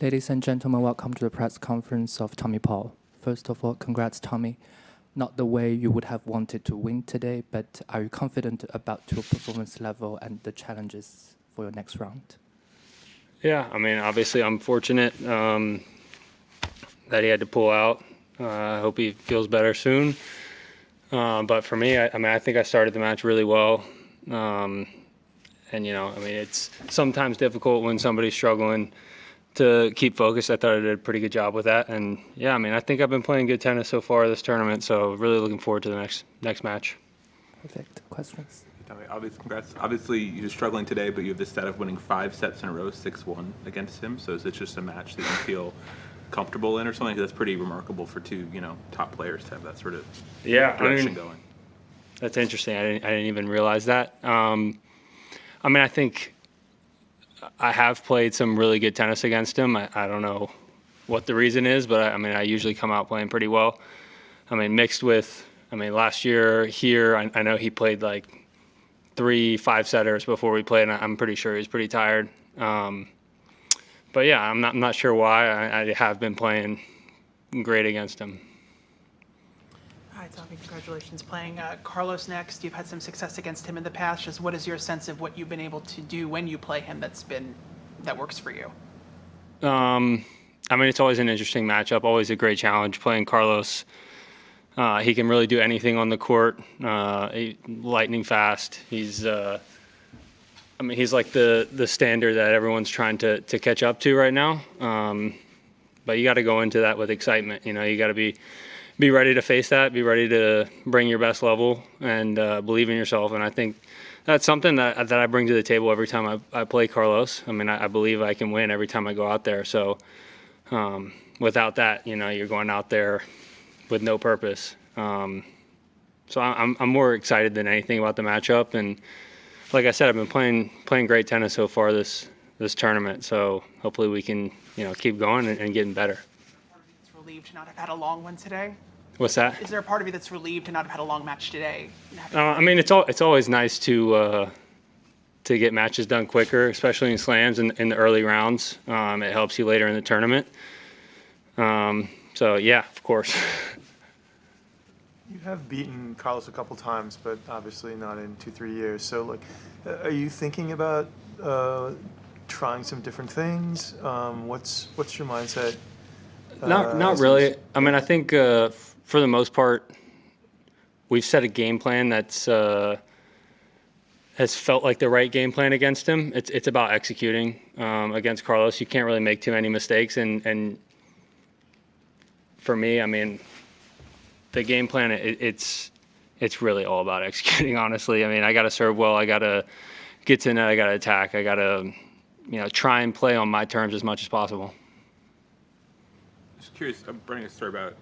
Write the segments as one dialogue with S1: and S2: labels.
S1: Ladies and gentlemen, welcome to the press conference of Tommy Paul. First of all, congrats, Tommy. Not the way you would have wanted to win today, but are you confident about your performance level and the challenges for your next round?
S2: Yeah, I mean, obviously I'm fortunate that he had to pull out. I hope he feels better soon. But for me, I think I started the match really well. It's sometimes difficult when somebody's struggling to keep focused. I thought I did a pretty good job with that. And yeah, I think I've been playing good tennis so far this tournament, so really looking forward to the next match.
S1: Perfect. Questions?
S3: Tommy, congrats. Obviously, you're struggling today, but you have this stat of winning 5 sets in a row, 6-1 against him. So is it just a match that you feel comfortable in or something? That's pretty remarkable for two, top players to have that sort of direction going.
S2: That's interesting. I didn't even realize that. I think I have played some really good tennis against him. I don't know what the reason is, but I usually come out playing pretty well. Mixed with, last year here, I know he played like 3 5-setters before we played, and I'm pretty sure he was pretty tired. But yeah, I'm not sure why. I have been playing great against him.
S4: Hi, Tommy. Congratulations playing Carlos next. You've had some success against him in the past. Just what is your sense of what you've been able to do when you play him that works for you?
S2: It's always an interesting matchup, always a great challenge playing Carlos. He can really do anything on the court. Lightning fast. He's like the standard that everyone's trying to catch up to right now. But you got to go into that with excitement. You got to be ready to face that, be ready to bring your best level and believe in yourself. And I think that's something that I bring to the table every time I play Carlos. I believe I can win every time I go out there. So without that, you're going out there with no purpose. So I'm more excited than anything about the matchup. And like I said, I've been playing great tennis so far this tournament. So hopefully we can keep going and getting better.
S4: It's relieved to not have had a long one today.
S2: What's that?
S4: Is there a part of you that's relieved to not have had a long match today?
S2: It's always nice to get matches done quicker, especially in slams in the early rounds. It helps you later in the tournament. So yeah, of course.
S5: You have beaten Carlos a couple times, but obviously not in 2-3 years. So, are you thinking about trying some different things? What's your mindset?
S2: Not really. I think for the most part, we've set a game plan that's has felt like the right game plan against him. It's about executing against Carlos. You can't really make too many mistakes, and for me, the game plan it's really all about executing. Honestly, I got to serve well. I got to get to net. I got to attack. I got to try and play on my terms as much as possible.
S3: Just curious, I'm running a story about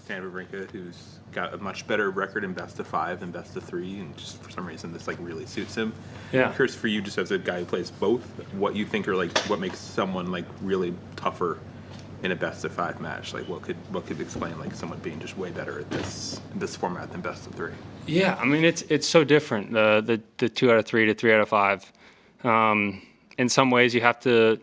S3: Stan Wawrinka, who's got a much better record in best of 5 than best of 3, and just for some reason this really suits him.
S2: Yeah.
S3: I'm curious for you, just as a guy who plays both, what you think are what makes someone really tougher in a best of 5 match? What could explain someone being just way better at this format than best of 3?
S2: Yeah, it's so different, the 2 out of 3 to 3 out of 5. In some ways you have to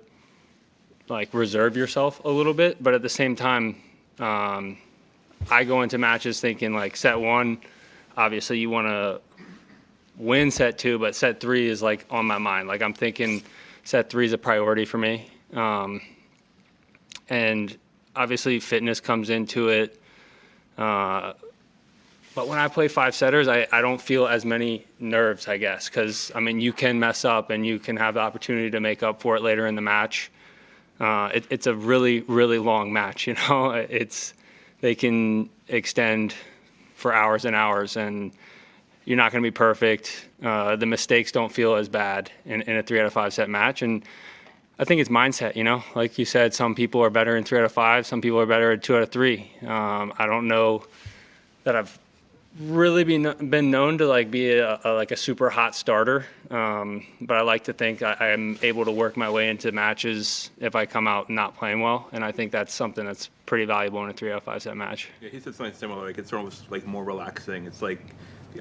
S2: reserve yourself a little bit, but at the same time, I go into matches thinking set 1, obviously you want to win set 2, but set 3 is on my mind. I'm thinking set 3 is a priority for me. And obviously fitness comes into it. But when I play 5-setters, I don't feel as many nerves, I guess, because you can mess up and you can have the opportunity to make up for it later in the match. It's a really, really long match, they can extend for hours and hours, and you're not going to be perfect. The mistakes don't feel as bad in a 3 out of 5 set match. And I think it's mindset, like you said, some people are better in 3 out of 5, some people are better at 2 out of 3. I don't know that I've really been known to be a super hot starter, but I like to think I'm able to work my way into matches if I come out not playing well, and I think that's something that's pretty valuable in a 3 out of 5 set match.
S3: Yeah, he said something similar. It's almost more relaxing. It's the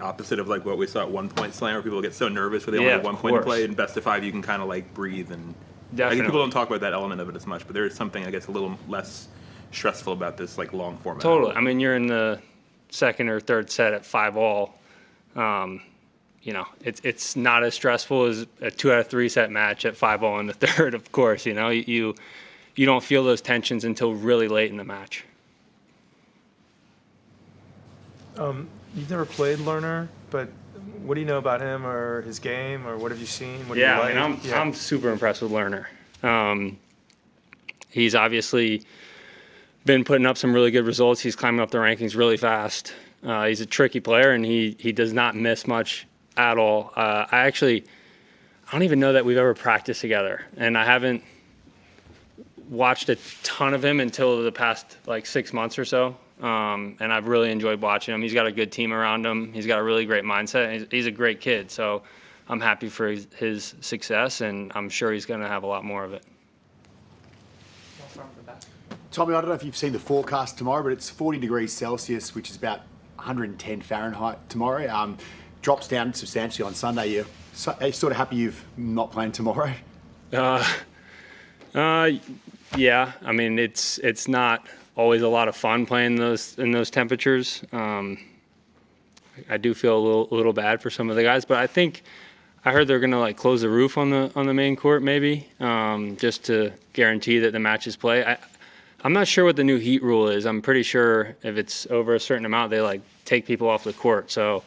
S3: opposite of what we saw at 1 point slam, where people get so nervous when they only have 1 point to play. In best of 5, you can kind of breathe and I
S2: Definitely.
S3: think people don't talk about that element of it as much, but there is something, I guess, a little less stressful about this like long format.
S2: Totally. I mean, you're in the second or third set at 5-all. You know, it's not as stressful as a 2 out of 3 set match at 5-all in the third. Of course, you know, you don't feel those tensions until really late in the match.
S5: You've never played Lerner, but what do you know about him or his game, or what have you seen? What do you
S2: Yeah,
S5: like?
S2: I mean, I'm super impressed with Lerner. He's obviously been putting up some really good results. He's climbing up the rankings really fast. He's a tricky player, and he does not miss much at all. I don't even know that we've ever practiced together, and I haven't watched a ton of him until the past like 6 months or so. And I've really enjoyed watching him. He's got a good team around him. He's got a really great mindset. He's a great kid, so I'm happy for his success, and I'm sure he's going to have a lot more of it.
S6: Tommy, I don't know if you've seen the forecast tomorrow, but it's 40 degrees Celsius, which is about 110 Fahrenheit tomorrow. Drops down substantially on Sunday. Are you sort of happy you've not playing tomorrow?
S2: Yeah. I mean, it's not always a lot of fun playing in those temperatures. I do feel a little bad for some of the guys, but I heard they're gonna like close the roof on the main court maybe, just to guarantee that the matches play. I'm not sure what the new heat rule is. I'm pretty sure if it's over a certain amount, they like take people off the court. So,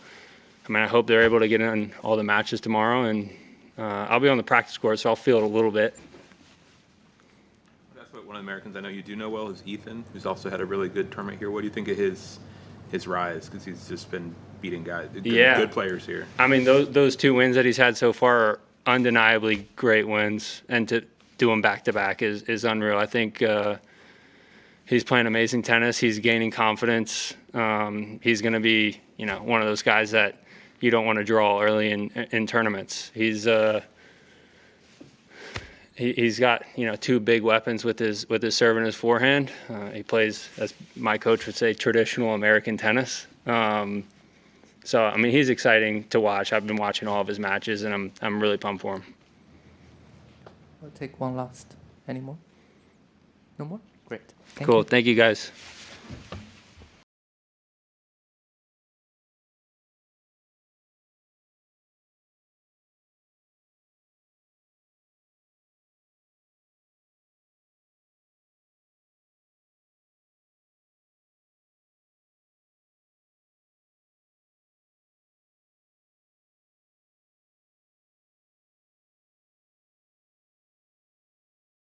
S2: I mean, I hope they're able to get in all the matches tomorrow, and I'll be on the practice court, so I'll feel it a little bit.
S3: That's what one of the Americans I know you do know well is Ethan, who's also had a really good tournament here. What do you think of his rise? Because he's just been beating guys, good players here.
S2: I mean, those 2 wins that he's had so far are undeniably great wins, and to do them back to back is unreal. I think he's playing amazing tennis. He's gaining confidence. He's going to be, you know, one of those guys that you don't want to draw early in tournaments. He's got, you know, 2 big weapons with his serve and his forehand. He plays, as my coach would say, traditional American tennis. So I mean, he's exciting to watch. I've been watching all of his matches, and I'm really pumped for him.
S1: We'll take one last. Any more? No more? Great.
S2: Cool. Thank you, guys.